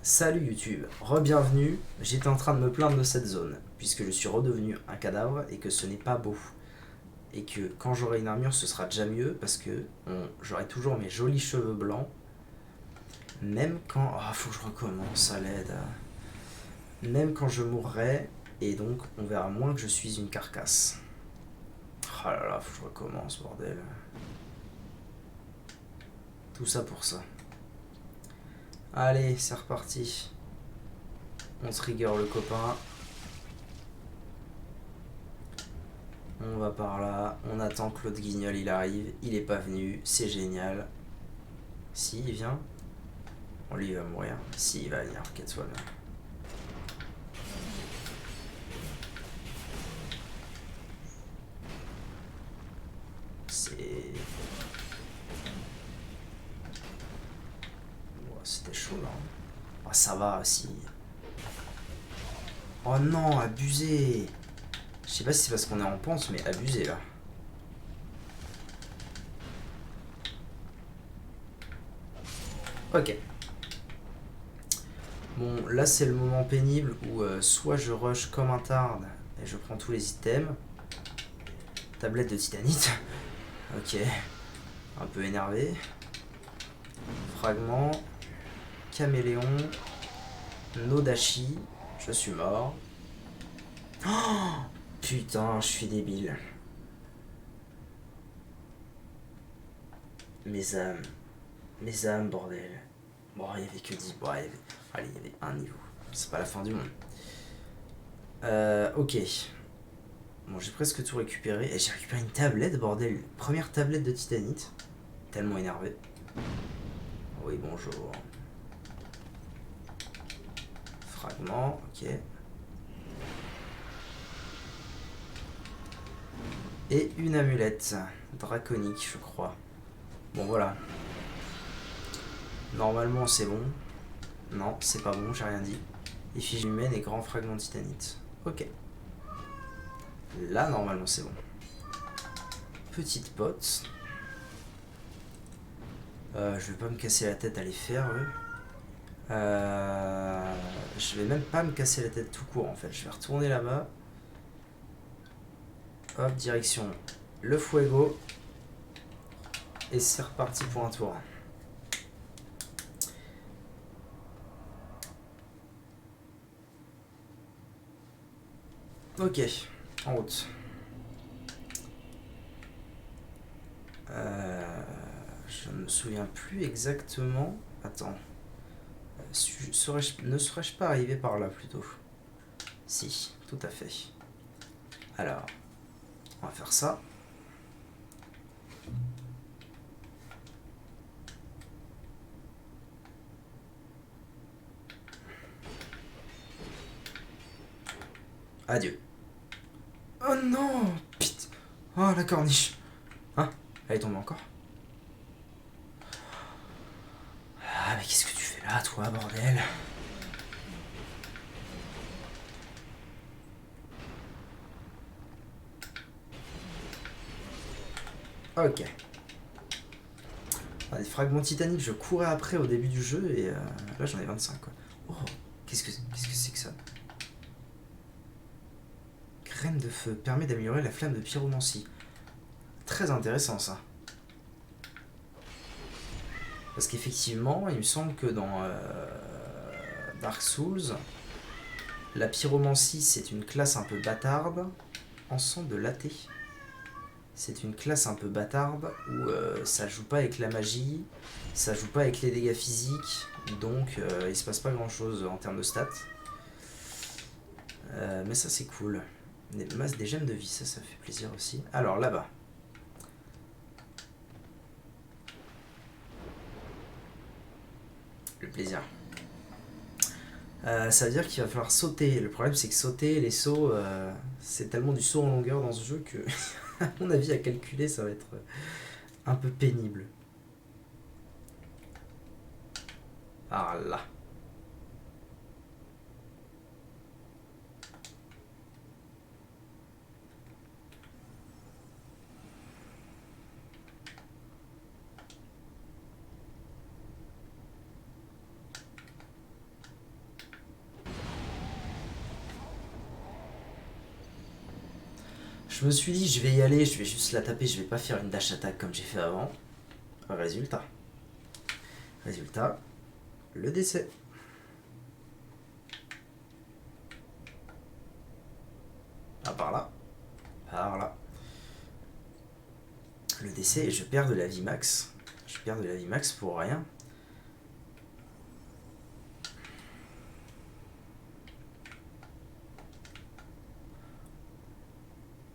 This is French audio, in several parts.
Salut YouTube, re-bienvenue. J'étais en train de me plaindre de cette zone, puisque je suis redevenu un cadavre et que ce n'est pas beau. Et que quand j'aurai une armure, ce sera déjà mieux, parce que j'aurai toujours mes jolis cheveux blancs, même quand... Oh, faut que je recommence à l'aide. Même quand je mourrai, et donc on verra moins que je suis une carcasse. Oh là là, faut que je recommence, bordel. Tout ça pour ça. Allez, c'est reparti. On trigger le copain. On va par là, on attend que l'autre guignol il arrive, il est pas venu, c'est génial. Si, il vient. Bon, lui il va mourir. Si, il va venir, qu'elle soit là. C'est... Oh, c'était chaud là. Oh, ça va, si. Oh non, abusé. Je sais pas si c'est parce qu'on est en pente, mais abusé là. Ok. Bon, là c'est le moment pénible où soit je rush comme un tarde et je prends tous les items. Tablette de titanite. Ok. Un peu énervé. Fragment. Caméléon. Nodashi. Je suis mort. Oh putain, je suis débile. Mes âmes. Mes âmes, bordel. Bon, il y avait que 10. Bon, allez, il y avait un niveau. C'est pas la fin du monde. Ok. Bon, j'ai presque tout récupéré. Et j'ai récupéré une tablette, bordel. Première tablette de titanite. Tellement énervé. Oui, bonjour. Fragment, ok. Et une amulette. Draconique, je crois. Bon, voilà. Normalement, c'est bon. Non, c'est pas bon, j'ai rien dit. Effigie humaine et grand fragment de titanite. Ok. Là, normalement, c'est bon. Petite pote. Je vais pas me casser la tête à les faire, eux. Je vais même pas me casser la tête tout court, en fait. Je vais retourner là-bas. Hop, direction le fuego. Et c'est reparti pour un tour. Ok, en route. Je ne me souviens plus exactement. Attends. Ne serais-je pas arrivé par là plutôt? Si, tout à fait. Alors, on va faire ça. Adieu. Oh non! Pit. Oh la corniche. Hein? Elle est tombée encore? Ah mais qu'est-ce que tu fais là toi, bordel? Ok. Ah, des fragments titaniques, je courais après au début du jeu et là j'en ai 25 quoi. Oh, qu'est-ce que c'est que ça? Graine de feu permet d'améliorer la flamme de pyromancie. Très intéressant ça. Parce qu'effectivement, il me semble que dans Dark Souls, la pyromancie c'est une classe un peu bâtarde. Ensemble de laté. C'est une classe un peu bâtarde où ça joue pas avec la magie, ça joue pas avec les dégâts physiques, donc il se passe pas grand chose en termes de stats. Mais ça c'est cool. Des gemmes de vie, ça fait plaisir aussi. Alors là-bas. Le plaisir. Ça veut dire qu'il va falloir sauter. Le problème c'est que sauter, les sauts, c'est tellement du saut en longueur dans ce jeu que, à mon avis, à calculer, ça va être un peu pénible. Ah là. Je me suis dit, je vais y aller, je vais juste la taper, je vais pas faire une dash attack comme j'ai fait avant. Résultat. Résultat, le décès. Ah, par là. Par là. Le décès et je perds de la vie max. Je perds de la vie max pour rien.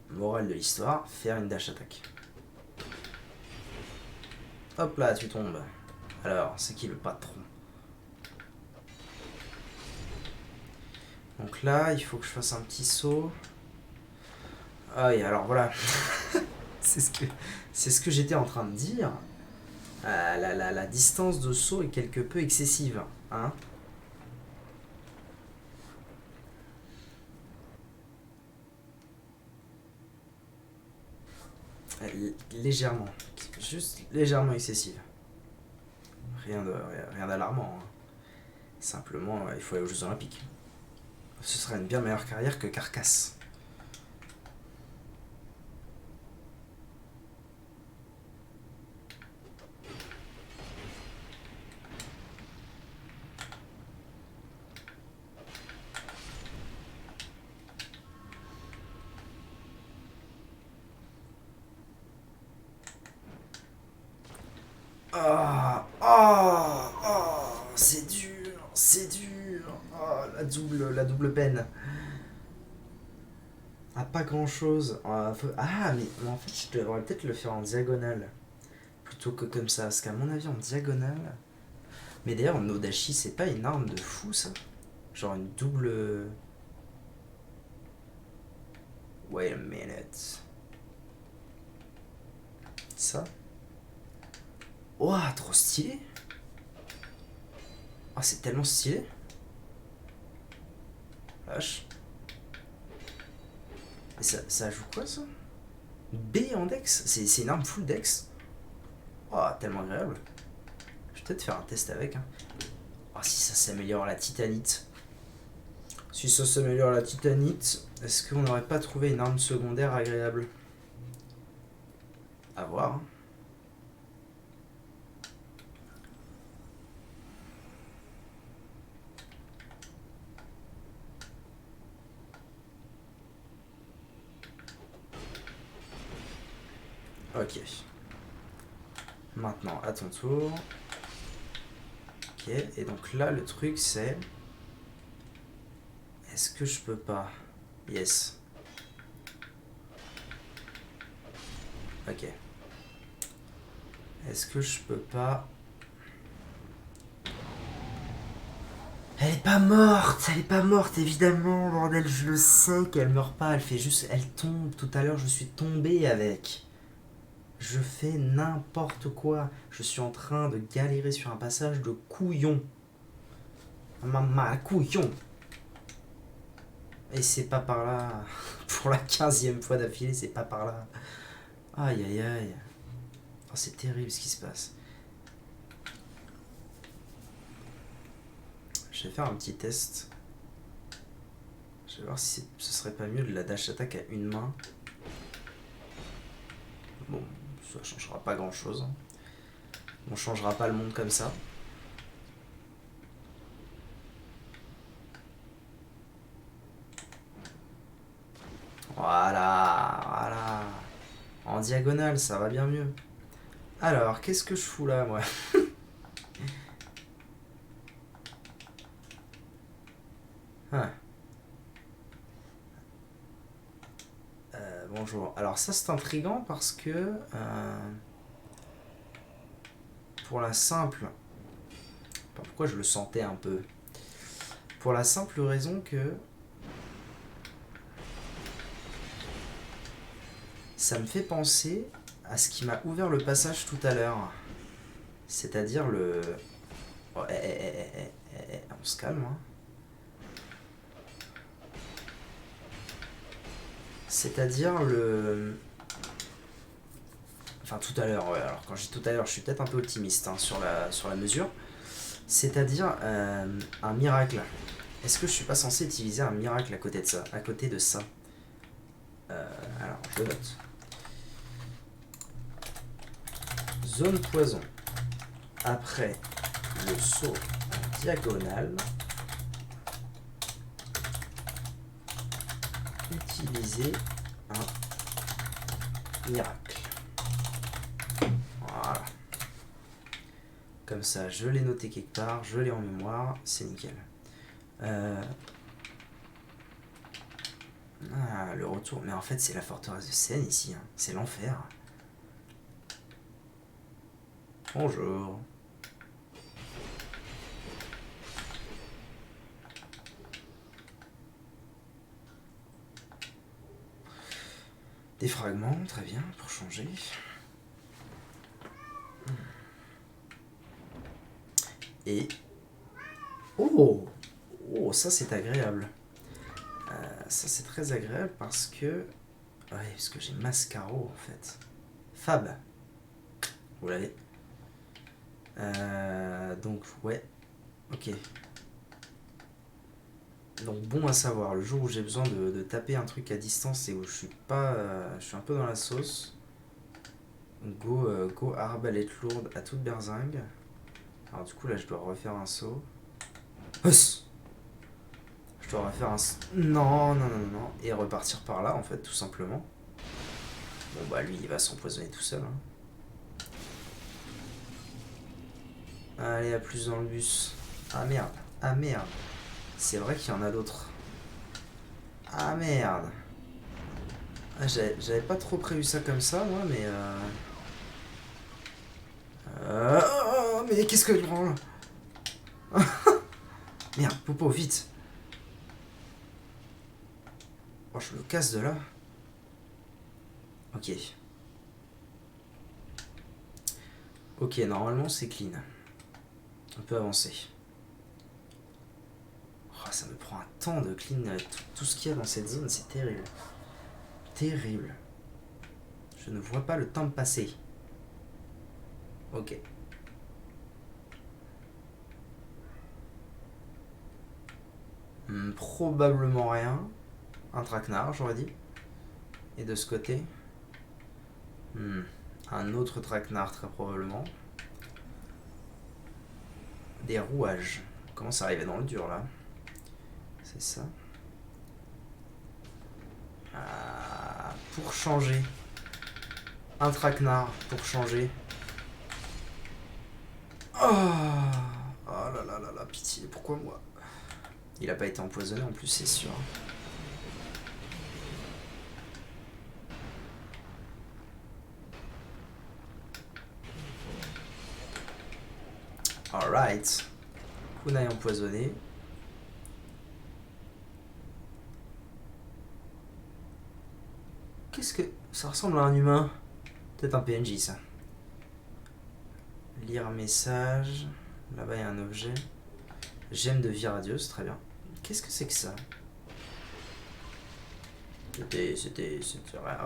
Morale de l'histoire, faire une dash attack. Hop là, tu tombes. Alors, c'est qui le patron? Donc là, il faut que je fasse un petit saut. Ah, et alors voilà. c'est ce que j'étais en train de dire. La distance de saut est quelque peu excessive. Hein. Légèrement. Juste légèrement excessive. Rien d'alarmant. Hein. Simplement, il faut aller aux Jeux Olympiques. Ce serait une bien meilleure carrière que Carcasse. Ah, ah, ah, c'est dur, c'est dur. Ah, la double peine. Ah, pas grand chose. Ah, mais en fait, je devrais peut-être le faire en diagonale. Plutôt que comme ça. Parce qu'à mon avis, en diagonale. Mais d'ailleurs, Nodashi, c'est pas une arme de fou, ça? Genre une double. Wait a minute. Ça? Ouah, trop stylé! Ah, c'est tellement stylé! Vache. Et ça joue quoi, ça? B en dex? C'est une arme full dex? Oh, tellement agréable. Je vais peut-être faire un test avec. Hein. Oh, si ça s'améliore la titanite. Si ça s'améliore la titanite, est-ce qu'on n'aurait pas trouvé une arme secondaire agréable? À voir. Hein. Ok. Maintenant, à ton tour. Ok, et donc là, le truc, c'est... Est-ce que je peux pas? Yes. Ok. Est-ce que je peux pas... Elle est pas morte, évidemment, bordel, je le sais qu'elle meurt pas, elle fait juste... Elle tombe, tout à l'heure, je suis tombé avec... Je fais n'importe quoi. Je suis en train de galérer sur un passage de couillon. Maman, couillon. Et c'est pas par là. Pour la 15e fois d'affilée, c'est pas par là. Aïe aïe aïe. Oh, c'est terrible ce qui se passe. Je vais faire un petit test. Je vais voir si ce serait pas mieux de la dash attack à une main. Bon, ça changera pas grand chose. On changera pas le monde comme ça. Voilà. En diagonale, ça va bien mieux. Alors, qu'est-ce que je fous là, moi? Ah. Bonjour. Alors ça c'est intriguant parce que pour la simple... Pourquoi je le sentais un peu? Pour la simple raison que ça me fait penser à ce qui m'a ouvert le passage tout à l'heure. C'est-à-dire le... Oh, on se calme, hein. C'est-à-dire le... Enfin tout à l'heure, ouais, alors quand je dis tout à l'heure, je suis peut-être un peu optimiste hein, sur la mesure. C'est-à-dire un miracle. Est-ce que je suis pas censé utiliser un miracle à côté de ça? Alors, je note. Zone poison. Après le saut en diagonale, utiliser un miracle. Voilà. Comme ça, je l'ai noté quelque part, je l'ai en mémoire, c'est nickel. Ah, le retour. Mais en fait, c'est la forteresse de Seine ici. Hein. C'est l'enfer. Bonjour. Des fragments, très bien, pour changer. Et... Oh! Oh, ça c'est agréable. Ça c'est très agréable parce que... Ouais, parce que j'ai Mascaro en fait. Fab. Vous l'avez. Donc, ouais. Ok. Donc bon à savoir, le jour où j'ai besoin de taper un truc à distance et où je suis pas... je suis un peu dans la sauce. Go arbalète lourde à toute berzingue. Alors du coup là je dois refaire un saut. Huss. Je dois refaire un saut. Non, non, non, non, non. Et repartir par là en fait, tout simplement. Bon bah lui il va s'empoisonner tout seul. Hein. Allez, à plus dans le bus. Ah merde, ah merde. C'est vrai qu'il y en a d'autres. Ah merde. Ah, j'avais pas trop prévu ça comme ça moi mais... Oh, mais qu'est-ce que je branle. Merde, Popo, vite. Oh, je me casse de là. Ok. Ok, normalement c'est clean. On peut avancer. Oh, ça me prend un temps de clean tout ce qu'il y a dans cette zone, c'est terrible. Terrible. Je ne vois pas le temps passer. Ok. Probablement rien. Un traquenard, j'aurais dit. Et de ce côté, un autre traquenard, très probablement. Des rouages. Comment ça arrivait dans le dur, là? C'est ça. Pour changer. Un traquenard, pour changer. Oh, oh là là là là, pitié, pourquoi moi? Il a pas été empoisonné en plus, c'est sûr. Alright. Kunai empoisonné. Qu'est-ce que... Ça ressemble à un humain. Peut-être un PNJ, ça. Lire message. Là-bas, il y a un objet. Gemme de vie radieuse, très bien. Qu'est-ce que c'est que ça? C'était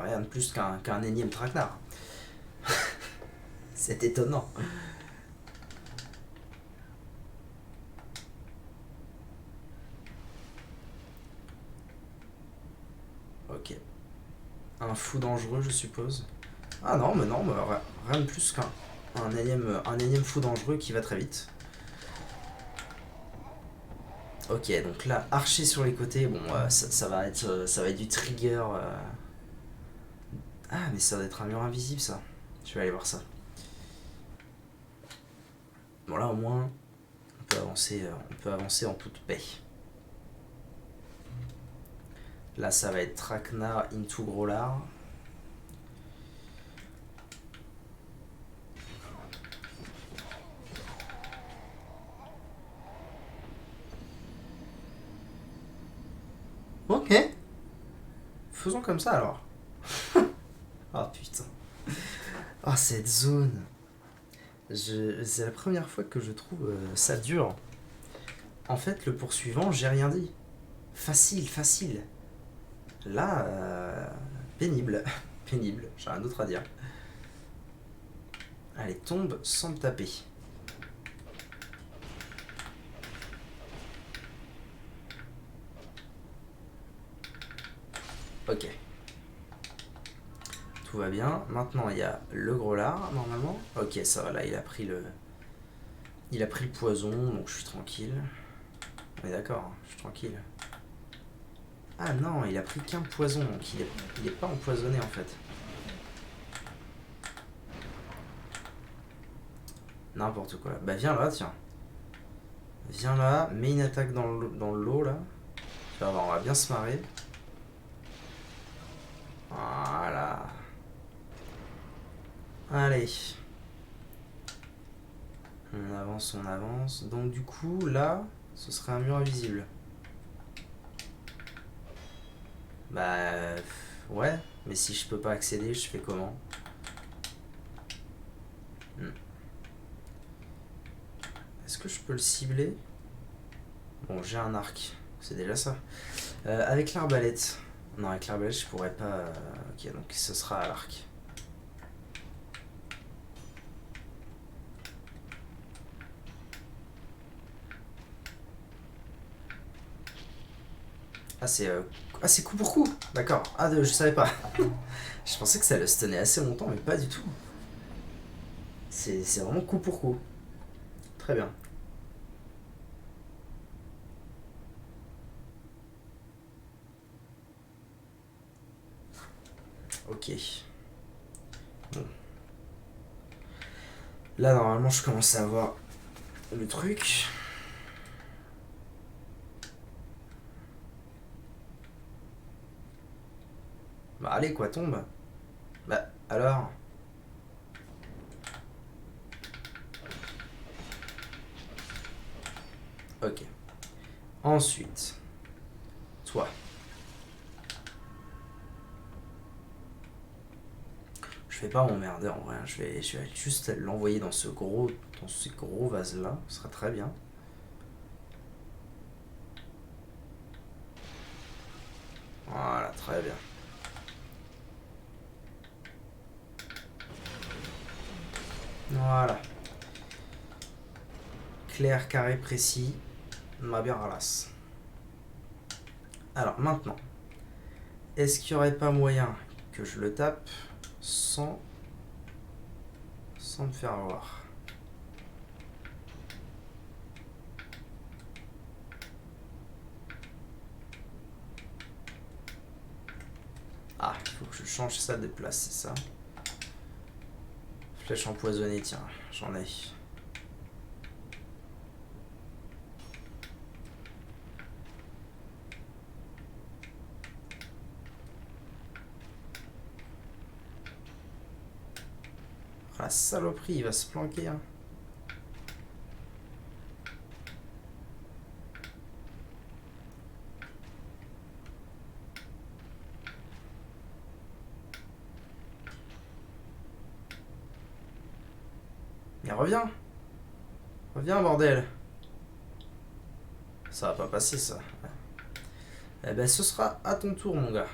rien de plus qu'un énième traquenard. C'est étonnant. Ok. Un fou dangereux, je suppose. Ah non, mais non, rien de plus qu'un énième fou dangereux qui va très vite. Ok, donc là, archer sur les côtés, bon, ça va être du trigger. Ah, mais ça doit être un mur invisible, ça. Je vais aller voir ça. Bon, là, au moins, on peut avancer en toute paix. Là, ça va être traquenard into Growlard. Ok. Faisons comme ça alors. Ah putain. Ah cette zone. C'est la première fois que je trouve ça dur. En fait, le poursuivant, j'ai rien dit. Facile, facile. Là, pénible. Pénible, j'ai rien d'autre à dire. Allez, tombe sans me taper. Ok. Tout va bien. Maintenant, il y a le gros lard, normalement. Ok, ça va, là, il a pris le... Il a pris le poison, donc je suis tranquille. On est d'accord, je suis tranquille. Ah non, il a pris qu'un poison, donc il est pas empoisonné, en fait. N'importe quoi. Bah viens là, tiens. Viens là, mets une attaque dans le lot, là. Tu vas voir, on va bien se marrer. Voilà. Allez. On avance, on avance. Donc du coup, là, ce serait un mur invisible. Bah... Ouais, mais si je peux pas accéder, je fais comment? Est-ce que je peux le cibler? Bon, j'ai un arc. C'est déjà ça. Avec l'arbalète. Non, avec l'arbalète, je pourrais pas... Ok, donc ce sera à l'arc. Ah, c'est coup pour coup. D'accord. Ah, je savais pas. Je pensais que ça le tenait assez longtemps, mais pas du tout. C'est vraiment coup pour coup. Très bien. Ok. Bon. Là, normalement, je commence à avoir le truc. Bah, allez, quoi, tombe. Bah, alors. Ok. Ensuite. Toi. Je vais pas m'emmerder en vrai. Je vais juste l'envoyer dans ces gros vases là. Ce sera très bien. Voilà, très bien. Voilà. Clair, carré, précis. Ma bien ralasse. Alors maintenant, est-ce qu'il n'y aurait pas moyen que je le tape sans me faire avoir? Ah, il faut que je change ça de place, c'est ça. Flèche empoisonnée, tiens, j'en ai. Ah, la saloperie, il va se planquer, hein. Mais reviens. Reviens, bordel. Ça va pas passer, ça. Eh ben, ce sera à ton tour, mon gars.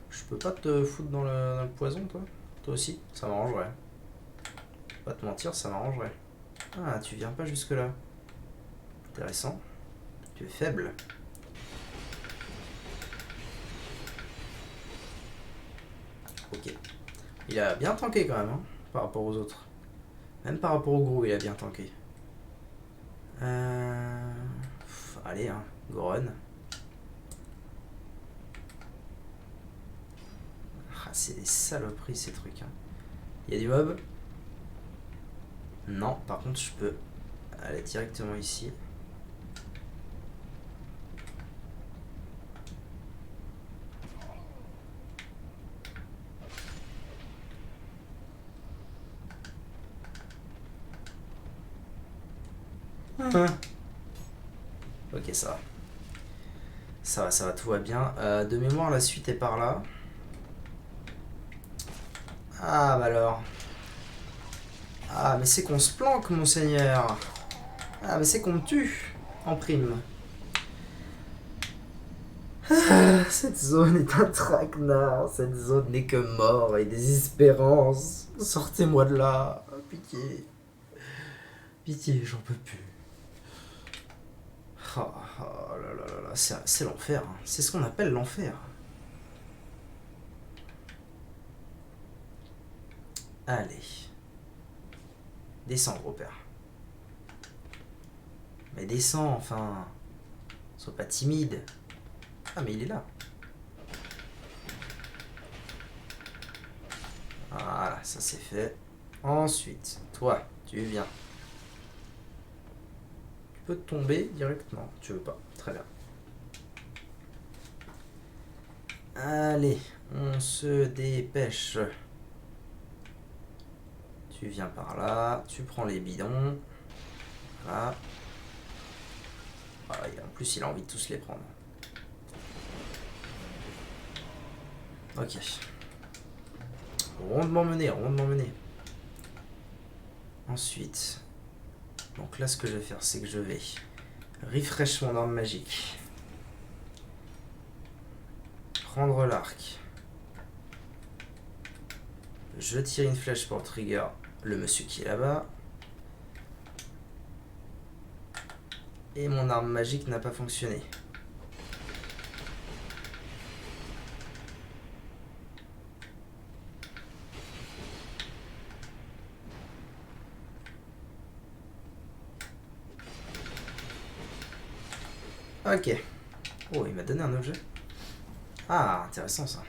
Je peux pas te foutre dans le poison, toi? Toi aussi? Ça m'arrangerait. Pas te mentir, ça m'arrangerait. Ah, tu viens pas jusque-là. Intéressant. Tu es faible. Ok. Il a bien tanké quand même, hein, par rapport aux autres. Même par rapport au gros, il a bien tanké. Allez, hein, Goron. Ah, c'est des saloperies ces trucs. Hein. Il y a du mob? Non, par contre, je peux aller directement ici. Ok, ça va. Ça va, tout va bien. De mémoire, la suite est par là. Ah, bah alors. Ah, mais c'est qu'on se planque, monseigneur. Ah, mais c'est qu'on me tue. En prime. Ah, cette zone est un traquenard. Cette zone n'est que mort et désespérance. Sortez-moi de là. Pitié. Pitié, j'en peux plus. Oh, oh là là là là, c'est l'enfer. Hein. C'est ce qu'on appelle l'enfer. Allez. Descends, gros père. Mais descends, enfin. Sois pas timide. Ah, mais il est là. Voilà, ça c'est fait. Ensuite, toi, tu viens. Tu peux tomber directement. Tu veux pas. Très bien. Allez, on se dépêche. Tu viens par là. Tu prends les bidons. Voilà. Voilà, en plus, il a envie de tous les prendre. Ok. Rondement mené, rondement mené. Ensuite, donc là, ce que je vais faire, c'est que je vais refresh mon arme magique. Prendre l'arc. Je tire une flèche pour trigger le monsieur qui est là-bas. Et mon arme magique n'a pas fonctionné. Ok. Oh, il m'a donné un objet. Ah, intéressant ça.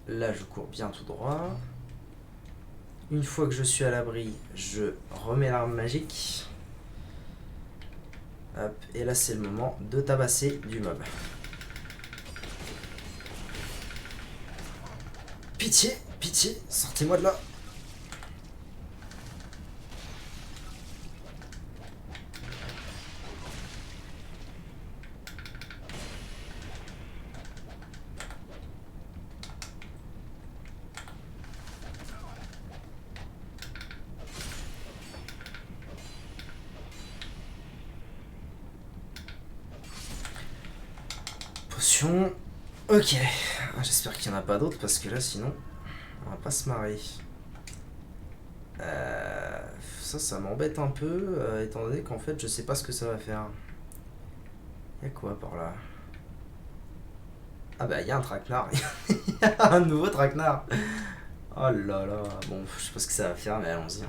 Là, je cours bien tout droit. Une fois que je suis à l'abri, je remets l'arme magique. Hop, et là, c'est le moment de tabasser du mob. Pitié, pitié, sortez-moi de là. Potion. Ok. J'espère qu'il n'y en a pas d'autres parce que là, sinon, on va pas se marrer. Ça m'embête un peu, étant donné qu'en fait, je sais pas ce que ça va faire. Y'a quoi par là? Ah bah, y'a un traquenard. Un nouveau traquenard. Oh là là. Bon, je sais pas ce que ça va faire, mais allons-y.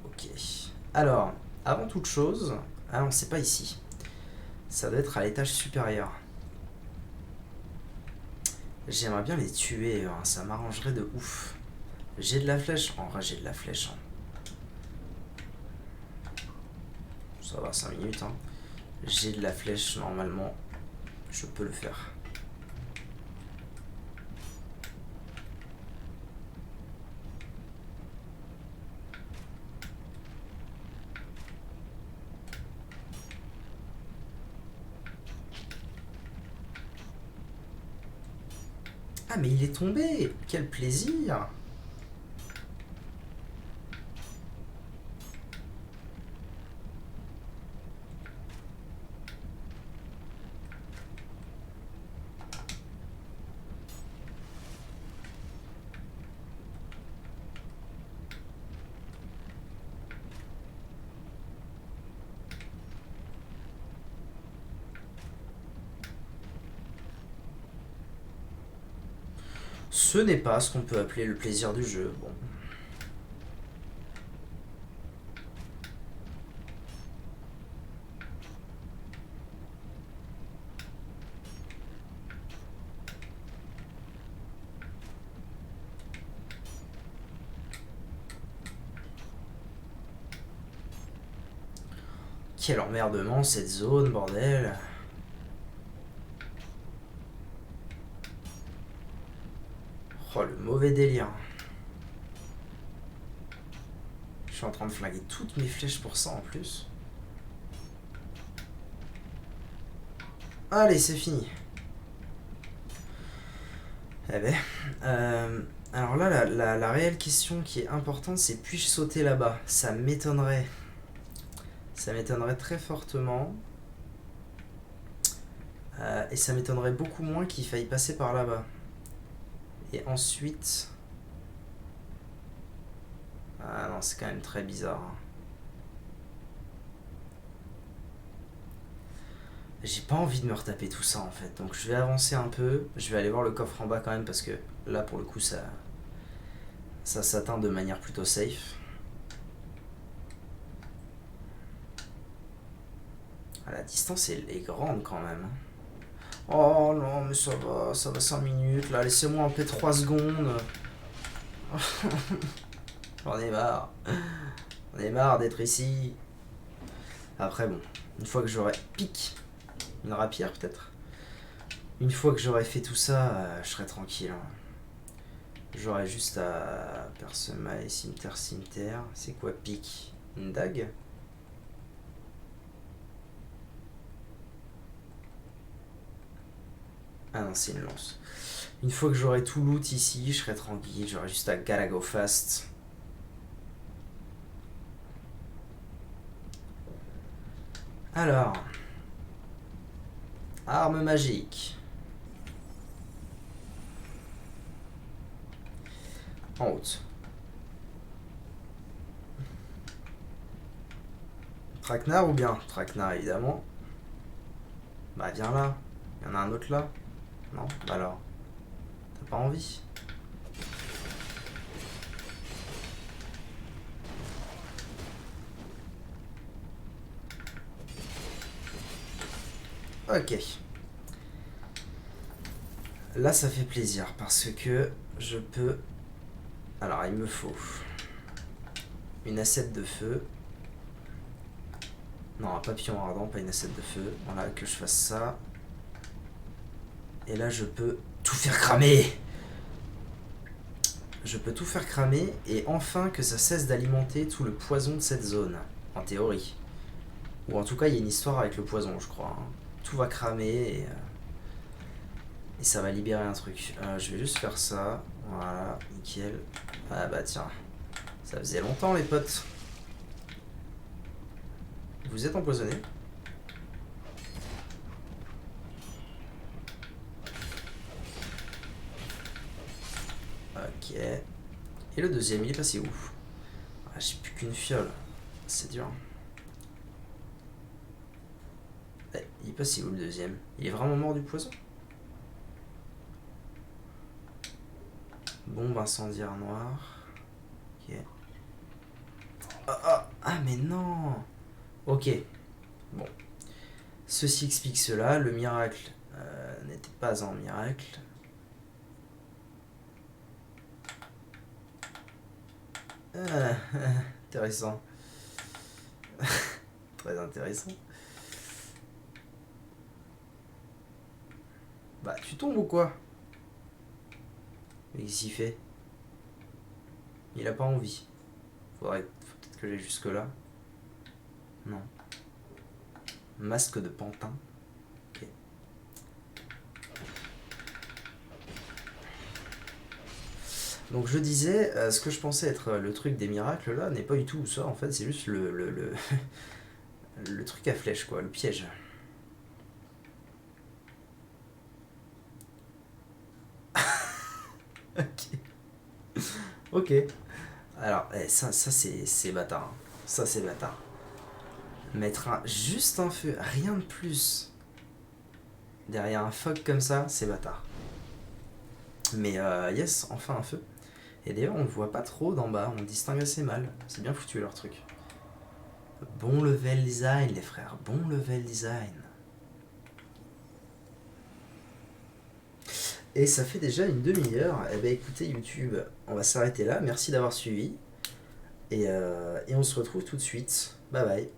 Ok. Alors, avant toute chose... Ah non, c'est pas ici. Ça doit être à l'étage supérieur. J'aimerais bien les tuer, hein, ça m'arrangerait de ouf. J'ai de la flèche. En vrai, j'ai de la flèche. Hein. Ça va, 5 minutes. Hein. J'ai de la flèche, normalement. Je peux le faire. Ah, mais il est tombé! Quel plaisir! Ce n'est pas ce qu'on peut appeler le plaisir du jeu. Bon. Quel emmerdement cette zone, bordel! Oh, le mauvais délire. Je suis en train de flinguer toutes mes flèches pour ça en plus. Allez, c'est fini. Eh ben, alors là, la réelle question qui est importante, c'est puis-je sauter là-bas? Ça m'étonnerait. Ça m'étonnerait très fortement. Et ça m'étonnerait beaucoup moins qu'il faille passer par là-bas. Et ensuite... Ah non, c'est quand même très bizarre. J'ai pas envie de me retaper tout ça en fait. Donc je vais avancer un peu. Je vais aller voir le coffre en bas quand même parce que là pour le coup ça s'atteint de manière plutôt safe. Ah, la distance est grande quand même. Oh non mais ça va 5 minutes là. Laissez-moi en paix 3 secondes. J'en ai marre. J'en ai marre d'être ici. Après bon, une fois que j'aurai pique une rapière peut-être. Une fois que j'aurai fait tout ça, je serai tranquille. J'aurai juste à Persemaille, cimetière. C'est quoi pique? Une dague? Ah non, c'est une lance. Une fois que j'aurai tout loot ici, je serai tranquille. J'aurai juste à gotta go fast. Alors. Arme magique. En route. Traquenard ou bien? Traquenard évidemment. Bah viens là. Il y en a un autre là. Non? Bah alors. T'as pas envie? Ok. Là ça fait plaisir parce que je peux... Alors il me faut une assiette de feu. Non, un papillon ardent, pas une assiette de feu. Voilà, que je fasse ça. Et là je peux tout faire cramer. Je peux tout faire cramer et enfin que ça cesse d'alimenter tout le poison de cette zone. En théorie. Ou en tout cas il y a une histoire avec le poison je crois. Tout va cramer et ça va libérer un truc. Je vais juste faire ça. Voilà, nickel. Ah bah tiens. Ça faisait longtemps les potes. Vous êtes empoisonnés. Ok. Et le deuxième il est passé où? Ah, j'ai plus qu'une fiole. C'est dur. Il est passé où le deuxième? Il est vraiment mort du poison? Bombe incendiaire noire. Ok. Ah mais non. Ok. Bon. Ceci explique cela. Le miracle n'était pas un miracle. Intéressant. Très intéressant. Bah tu tombes ou quoi? Mais il s'y fait. Il a pas envie. Faut peut-être que j'aille jusque là. Non. Masque de pantin. Ok. Donc je disais, ce que je pensais être le truc des miracles là n'est pas du tout ça en fait, c'est juste le truc à flèche quoi, le piège. Ok. Ok. Alors, ça c'est bâtard. Ça c'est bâtard. Mettre juste un feu, rien de plus. Derrière un fog comme ça, c'est bâtard. Mais yes, enfin un feu. Et d'ailleurs, on ne voit pas trop d'en bas, on distingue assez mal. C'est bien foutu leur truc. Bon level design, les frères, bon level design. Et ça fait déjà une demi-heure. Eh ben écoutez YouTube, on va s'arrêter là. Merci d'avoir suivi. Et on se retrouve tout de suite. Bye bye.